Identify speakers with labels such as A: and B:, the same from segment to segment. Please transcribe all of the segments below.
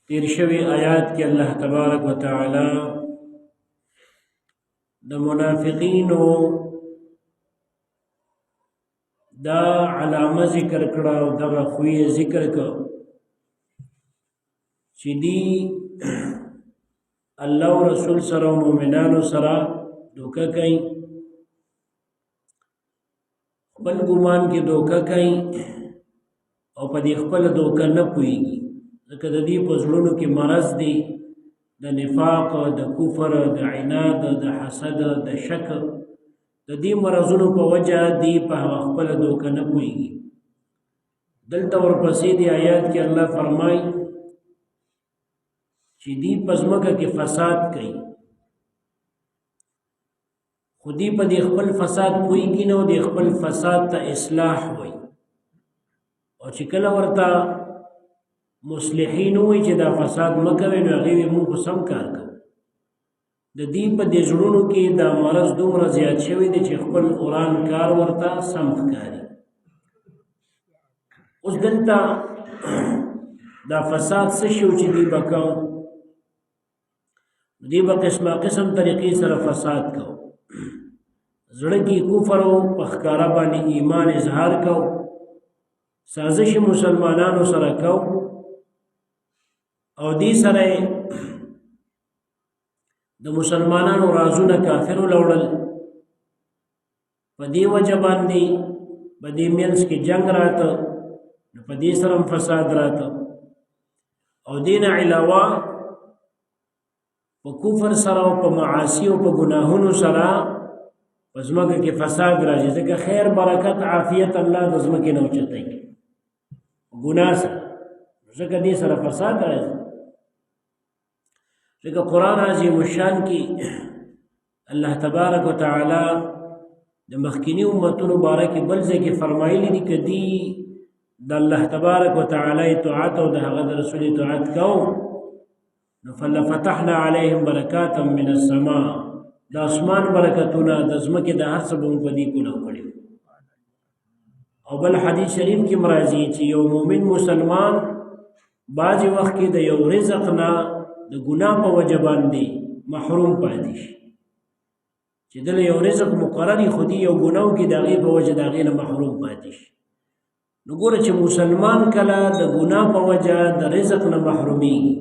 A: تیر شوی آیات کې الله تبارک وتعالى د منافقینو دا علامه ذکر کړه او دا خوې ذکر کړه چې دی الله او رسول سره او مؤمنانو سره دوکه کوي، خپل ګمان کې دوکه کوي او په دې خپل دوکه نه پويږي، ځکه د دې په زړونو کې مرض دی د نفاق، د کفر، د عناد، د حسد، د شک، د دې مرزونو په وجه دی په خپل دوکه نه پويږي. دلته ورپسې دی آیات کې الله فرمایي چې دی پزماکه کې فساد کوي، خودی په دې خپل فساد پويږي نو د خپل فساد ته اصلاح وي، او چې کله ورته مصلحین وي چې دا فساد مکوي نو هغه موږ سم کار کوو. د دې په دې جوړونو کې دا مرض دومره زیات شوی دی چې خپل قرآن کار ورته سم ښکاري. اوس دلته دا فساد څه شو چې دی بکاو، دی به قسمه قسم طریقې سره فساد کو، زړه کې کفر او په ښکارا باندې ایمان اظهار کو، سازش مسلمانانو سره کو، او دې سره د مسلمانانو رازونه کافرو لوړل، په دې وجه باندې په دې منځ کې جنگ راته، په دې سره فساد راته، او دین علاوه په کفر سره او په معاصی او په ګناهونو سره په ځمکه کې فساد راځي، ځکه خیر برکت عافیت الله د ځمکې نه اوچتوي، ګناه سره ځکه دې سره فساد راځي. ځکه قرآن عظیم الشان کې الله تبارک وتعالی د مخکینی امتونو باره کې بل ځای کې فرمایلی دي که دی د الله تبارک وتعالی اطاعت او د هغه د رسول اطاعت کوو نو فلفتحنا علیهم برکاتا من السماء، د اسمان برکتونه د ځمکې د هر څه به موږ په دې کولو کړي. او بل حدیث شریف کې مرضی چې یو مؤمن مسلمان بعضې وخت کې د یو رزق نه د ګناه په وجه باندې محروم پاتې شي، چې دله یو رزق مقرري خودي یو ګناه کې د هغې په وجه د هغې نه محروم پاتې شي. نو ګوره چې مسلمان کله د ګناه په وجه د رزق نه محرومیږي،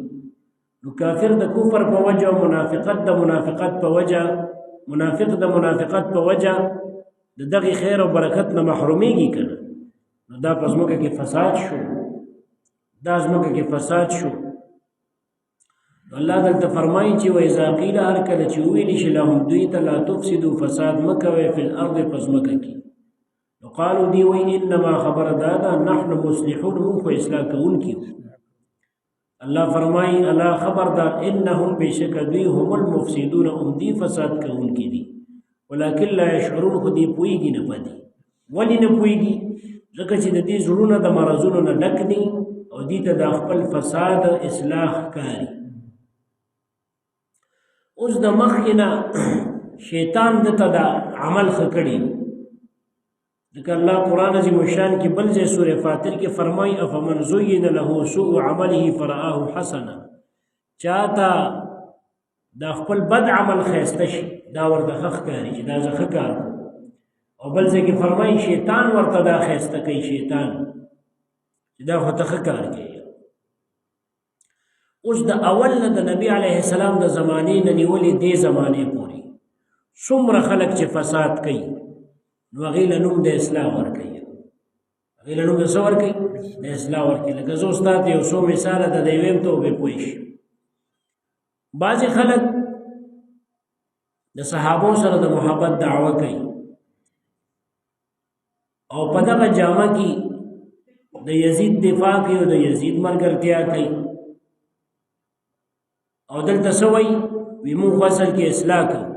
A: نو کافر د کفر په وجه او منافق د منافقت په وجه د دغه خیر او برکت نه محرومیږي کنه، نو دا په ځمکه کې فساد شو. الله دلته فرمایي چې وإذا قیل هر کله چې وویل شي لهم دوی ته لا تفسدوا فساد مکوئ فی الارض په ځمکه کې، نو قالو دی وی انما خبر دادا نحن مصلحون، موږ خو اصلاح کوونکي. الله فرمایي الا خبردار انهم بشک دوی هم المفسدون، دی فساد کوونکي دي، ولکن لا يشعرون، خو دی پوهیږي نه پدې. ولې نه پوهیږي؟ ځکه چې د دې زړونه د مرضونو نه ډک دي او دې ته د خپل فساد اصلاح ښکاري. اوس د مخکې نه شیطان دته د عمل ښه کړي، ځکه الله قرآن عظیم الشان کې بل ځای سورې فاطر کې فرمایي افمن زین له سوء عمله فرآه حسنا، چاته دا خپل بد عمل ښایسته شي دا ورته ښه ښکاري چې دا زه ښه کار کوم، او بل ځای کې فرمایي شیطان ورته دا ښایسته کوي، شیطان چې دا خو ته ښه کار کوي. اوس د اول نه د نبی علیه السلام د زمانې نه نیولې دې زمانې پورې څومره خلک چې فساد کوي نو هغې له نوم د اصلاح ورکوي، هغې له نوم د څه ورکوي؟ د اصلاح ورکوي. لکه زه استاد یو څو مثاله د دې ویم ته وبې پوه شي. بعضې خلک د صحابو سره د محبت دعوه کوي او په دغه جامه کې د یزید دفاع کوي او د یزید ملګرتیا کوي، او دلته څه وایي وي موږ اصل کې اصلاح کوو،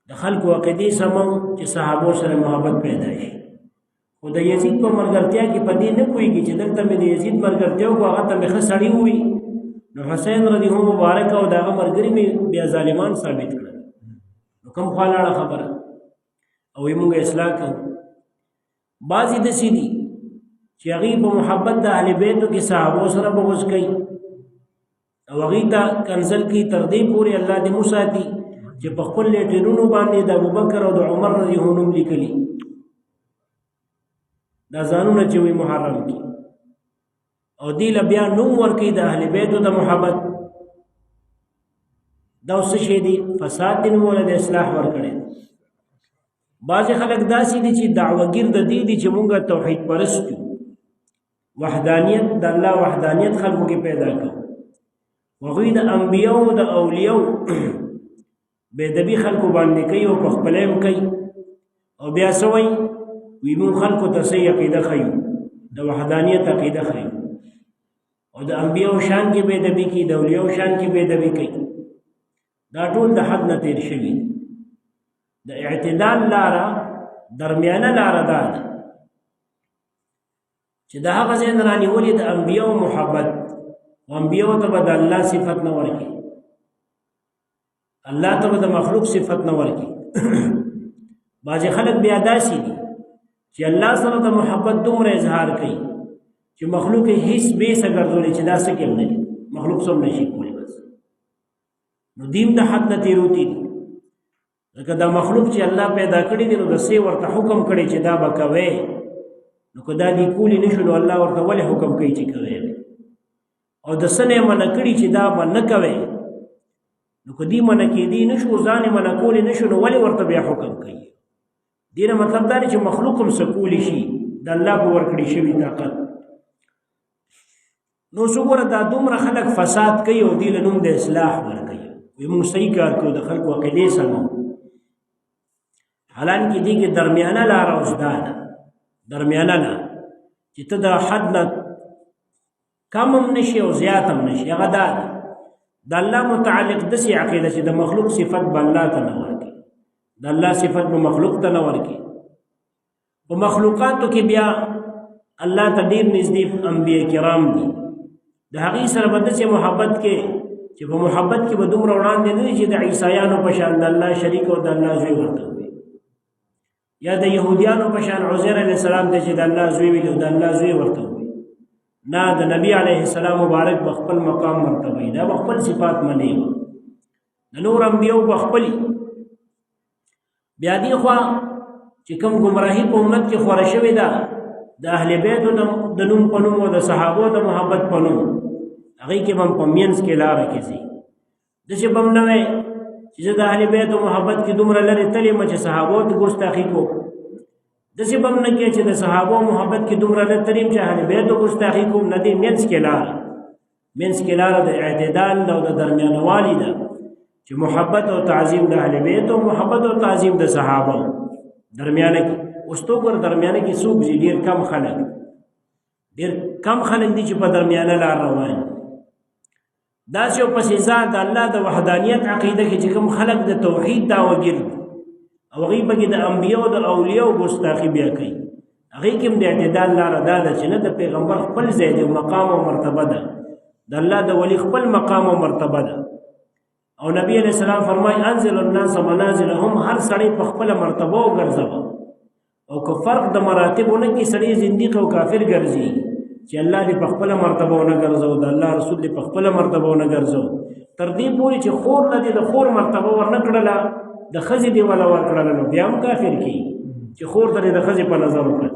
A: د خلکو عقیدې سمو چې صحابو سره محبت پیدا شي، خو د یزید په ملګرتیا کې په دې نه پوهېږي چې دلته مې د یزید ملګرتیا وکړو هغه ته مې ښه سړي ووي نو حسین رضی الله مبارک او د هغه ملګري مې بیا ظالمان ثابت کړل، نو کوم خوا لاړه خبره، او وایي موږ اصلاح کوو. بعضې داسې دي چې هغې په محبت د اهل بیتو کې صحابو سره بغض کوي، او هغې ته کنزل کی تر دې پورې الله دې وساتي چې په خپل لیټرونو باندې د ابوبکر او د عمر رضی الله عنهم لیکلي دا ځانونه چې وي محرم کی او دې له بیا نوم ورکوي د اهل بیتو د محبت دا اوس څه شی دي فساد دې نومونه د اصلاح ورکړی بعضې خلک داسې دي چې دعوهګیر د دې دي چې مونږ توحید پرست یو وحدانیت د الله وحدانیت خلکو کې پیدا کړو هغوی د انبیاو د اولیاو بېدبي خلکو باندې کوي او په خپله هم کوي او بیا څه وایي وي مونږ خلکو ته صحیح عقیده ښیو د وحدانیت عقیده ښیو او د انبیاو شان کې بېدبي کوي د اولیاو شان کې بېدبي کوي دا ټول د حد نه تېر شوي د اعتدال لاره درمیانه لاره دا ده چې د هغه ځای نه رانیولې د انبیاو محبت و انبیاو ته به د الله صفت نه ورکړي الله ته به د مخلوق صفت نه ورکړي بعضې خلک بیا داسې دي چې الله سره د محبت دومره اظهار کوي چې مخلوق یې هیڅ بیسه ګرځولی چې دا څه کې هم نه دي مخلوق څه هم نشي کولی بس نو دیم د حد نه تېروتي دي لکه دا مخلوق چې الله پیدا کړي دي نو د څه ورته حکم کړي چې دا به کوې نو که دا دې کولی نه شو نو الله ورته ولې حکم کوي چې کوې او د څه نه یې منع کړي چې دا به نه کوې نو که دې منع کېدی نه شو ځان یې منع کولی نه شو نو ولې ورته بیا حکم کوي دې نه مطلب دا دی چې مخلوق هم څه کولی شي د الله په ورکړي شوي طاقت نو څه ګوره دا دومره خلک فساد کوي او دې له نوم د اصلاح ورکوي وایي موږ صحیح کار کوو د خلکو عقیدې سمو حالانکه دې کې درمیانه لاره اوس دا ده درمیانه لاره چې ته د حد نه کم هم نشي او زیات هم نشي هغه دا ده د الله متعلق داسې عقیده چې د مخلوق صفت به الله ته نه ورکړي د الله صفت به مخلوق ته نه ورکړي په مخلوقاتو کې بیا الله ته ډېر نږدې انبیا کرام دي د هغې سره به داسې محبت کې چې په محبت کې به دومره وړاندې نه دي چې د عیسایانو په شان د الله شریک او د الله زوی ورته وي یا د یهودیانو په شان عزیر علیه السلام ته چې د الله زوی ویلي او د الله زوی ورته وي نه د نبی علیه السلام مبارک به خپل مقام مرتبه وي دا به خپل صفات منې وه د نور انبیاو به خپلي بیا دې خوا چې کوم ګمراهي په امت کې خوره شوې ده د اهل بیتو د نوم په نوم او د صحابو د محبت په نوم هغې کې به هم په منځ کې لاره کې ځي داسې به هم نه وی چې زه د اهل بیتو محبت کې دومره لرې تللی یم چې صحابو ته ګستاخي کوم داسې به هم نه کې چې د صحابو محبت کې دومره لرې تللی یم چې اهل بیتو ګستاخي کوم نه دی منځ کې لاره منځ کې لاره د اعتدال او د درمیانوالي ده چې محبت او تعظیم د اهل بیتو محبت او تعظیم د صحابو درمیانه کې اوس تو ګوره درمیانه کې څوک ځي ډېر کم خلک ډېر کم خلک دي چې په درمیانه لار روان داسې یو پسې ځان د الله د وحدانیت عقیده کې چې کوم خلک د توحید دعوهګیر دي او هغوی پکې د انبیاو د اولیاو ګستاخي بیا کوي هغې کې هم د اعتدال لاره دا ده چې نه د پیغمبر خپل ځای دی مقام او مرتبه ده د الله د ولی خپل مقام او مرتبه ده او نبی علیہ السلام فرمای انزل الناس منازلهم هر سړی په خپل مرتبه وګرځوه او که فرق د مراتبونه کې سړی زنديق او کافر ګرځي چې الله دې په خپل مرتبه ونه ګرځو د الله رسول دې په خپل مرتبه ونه ګرځو تر دې پورې چې خور نه دې د خور مرتبه ورنه کړله د ښځې دې ولا ورکړله نو بیا هم کافر کېږي چې خور ته دې د ښځې په نظر وکړه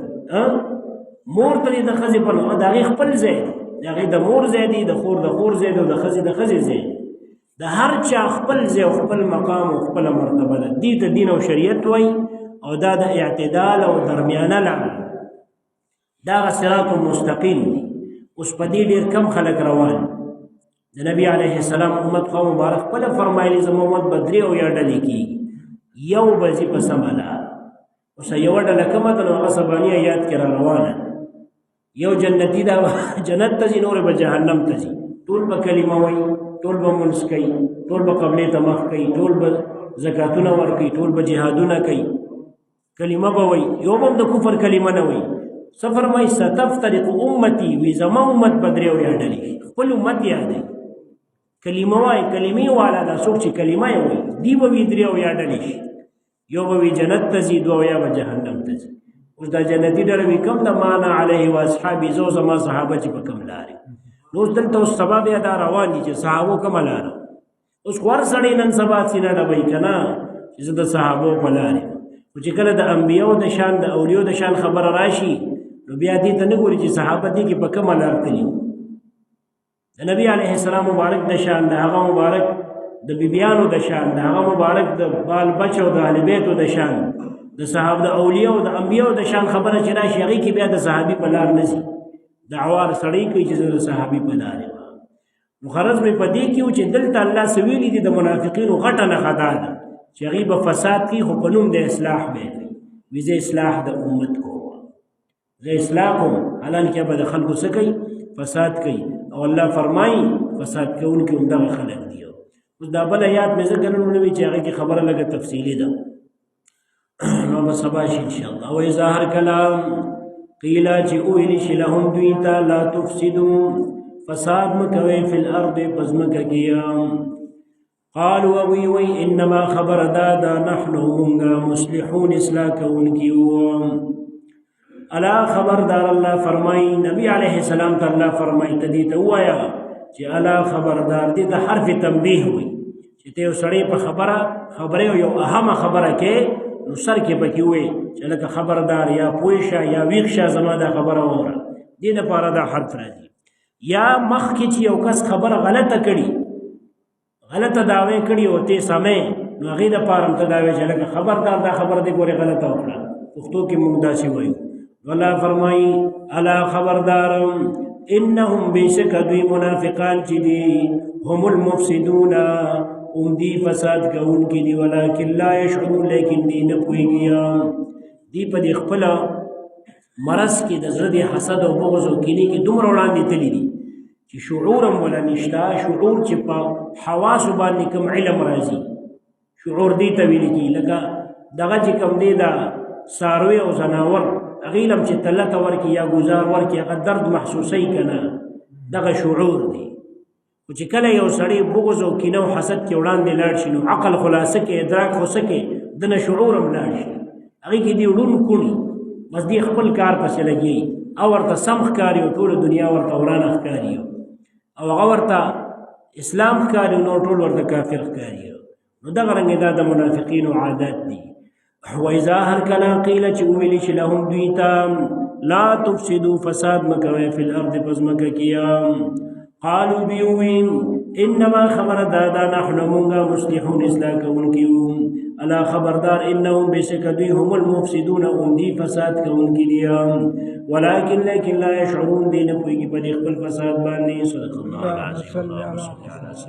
A: مور ته دې د ښځې په نظر د هغې خپل ځای دی د هغې د مور ځای دی د خور ځای دی او د ښځې د ښځې ځای دی د هر چا خپل ځای او خپل مقام او خپله مرتبه ده دې ته دین او شریعت وایي او دا د اعتدال او درمیانه لاره دا هغه صراط مستقیم دی اوس په دې ډېر کم خلک روان د نبي علیه السلام امت خو مبارک خپله فرمایلي زما امت به درې او یا ډلې کېږي یو به ځي په سمه لاره اوس یوه ډله کومه ده نو هغه سباني ایات کې را روانه یو جنتي ده جنت ته ځي نور به جهنم ته ځي ټول به کلمه وایي ټول به منځ کوي ټول به قبلې ته مخ کوي ټول به زکاتونه ورکوي ټول به جهادونه کوي کلمه به وایي یو به هم د کفر کلمه نه وایي څه فرمایي ستفترق امتي وي زما امت به درې او یا ډلې خپل امت یادوي کلمه وایي کلمې والا دا څوک چې کلمه یې وایي دی به وي درې او یا ډلې شي یو به وي جنت ته ځي دوه یا به جهنم ته ځي اوس دا جنتي ډله وي کوم د مانا علیه و اصحابي زو زما صحابه چې په کوم لارې نو اوس دلته اوس سبا بیا دا روان دي چې صحابو کومه لاره اوس خو هر سړی نن سبا سینه ډبوي که نه چې زه د صحابو په لارې خو چې کله د انبیاو د شان د اولیو د شان خبره راشي نو بیا دې ته نه ګوري چې صحابه دي کې په کومه لار تلي د نبي علیه السلام مبارک د شان د هغه مبارک د بیبیانو د شان د هغه مبارک د بال بچو د اهل بیتو د شان د صحابه د اولیاء او د انبیاء د شان خبره چې راشي هغه کې بیا د صحابي په لار نه ځي دعوار سړی کوي چې د صحابي په لار نو غرض مې په دې کې چې دلته الله سویلي دي د منافقینو غټه نښه دا ده چې هغوی به فساد کوي خو په نوم د اصلاح به یې کوي وي زه اصلاح د امت کوم زه اصلاح کوم حالانکه به د خلکو څه کوي فساد کوي او الله فرمایي فساد کوونکي همدغه خلک دي اوس دا بله یاد مې ځکه نن ونه وي چې هغې کې خبره لږه تفصیلي ده نو به سبا شي انشاءالله وإذا هر کلام قیله چې وویلي شي لهم دوی ته لا تفسدو فساد مکوي فی الارض پس مکه کې قالوا وی انما خبر دادا نحن منغا مصلحون اصلاح کوونکي الا خبردار الله فرمای نبی علیہ السلام ته الله فرمای تدی ته وایا چې الا خبردار دي د حرف تنبیه وي چې ته سړی په خبره یو اهم خبره کې نو سر کې پکې وي چې لکه خبردار یا پوښه یا ویښه زما دا خبره وره دې لپاره دا حرف راځي یا مخ کې چې یو کس خبره غلطه کړي غلطه دعوی کړي او ته سمې نو هغې دپاره هم ته دعوی چې لکه خبردار دا خبره دې ګورې غلطه وکړه پښتو کې موږ داسې وایو الله فرمایي الا خبردار انهم بشک دوی منافقان چې دي هم المفسدون دی فساد کوونکي دي ولکن لا يشعرون لیکن دی نه پوهېږي دی په دې خپله مرض کې د زړه د حسد او بغض او کینې کې دومره وړاندې تللي دي چې شعور هم ولا نشته شعور چې په حواسو باندې کوم علم راځي شعور دې ته ویل کېږي لکه دغه چې کوم دی د څاروي او ځناور هغې له هم چې تلته ورکړي یا ګزار ورکړي هغه درد محسوسوي که نه دغه شعور دی خو چې کله یو سړی بغض او کینه او حسد کې وړاندې لاړ شي نو عقل خلاصه کې ادراک خو څه کې دنه شعور هم لاړ شي هغې کې دې وړون کوڼي بس دې خپل کار پسې لګي او ورته سم ښکاري او ټوله دنیا ورته ورانه ښکاري او هغه ورته اسلام ښکاري نو ټول ورته کافر ښکاري نو دغه رنګې دا د منافقینو عادات دي وإذا هر کله قیله چې وویلي شي لهم دوی ته لا تفسدو فساد مکوئ فی الارض پس مکه کې قالوا بيوم انما خبر دادا نحن منغا مصلحون اصلاح کوونکي الا خبردار انهم بشک دوی هم المفسدون دی فساد کوونکي دي ولكن لا يشعرون دین پویږي په خپل فساد باندې صدق الله العظیم